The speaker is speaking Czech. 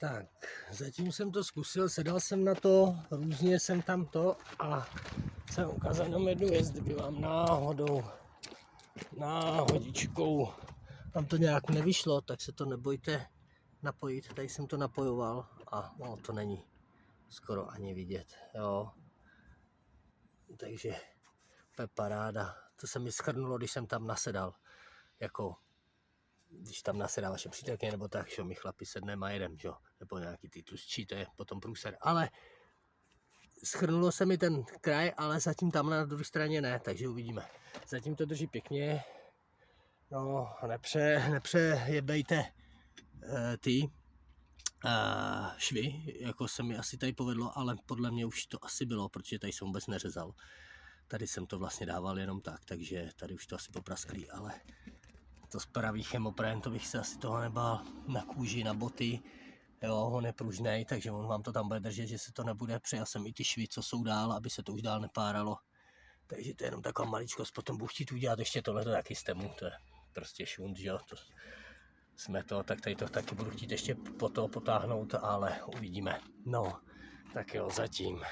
Tak, zatím jsem to zkusil, sedal jsem na to, různě jsem tam to a jsem ukázal jenom jednu věc, kdyby vám náhodičkou tam to nějak nevyšlo, tak se to nebojte napojit. Tady jsem to napojoval a no, to není skoro ani vidět, jo. Takže to je paráda. To se mi schrnulo, když jsem tam nasedal, jako když tam nasedá vaše přítelkyně nebo tak, že my chlapi sedneme a jedem, že? Nebo nějaký ty tlustší, to je potom průser. Ale schrnulo se mi ten kraj, ale zatím tam na druhé straně ne, takže uvidíme. Zatím to drží pěkně. No, nepřejebejte ty švy, jako se mi asi tady povedlo, ale podle mě už to asi bylo, protože tady jsem vůbec neřezal. Tady jsem to vlastně dával jenom tak, takže tady už to asi poprasklý, ale to spraví chemopren, to bych se asi toho nebál. Na kůži, na boty, jo, on je pružnej, takže on vám to tam bude držet, že se to nebude. Přijal jsem i ty švy, co jsou dál, aby se to už dál nepáralo. Takže to je jenom taková maličkost, potom budu chtít udělat ještě tohle taky z temu, to je prostě šunt, že jo, to jsme to, tak tady to taky budu chtít ještě po to potáhnout, ale uvidíme. No, tak jo, zatím.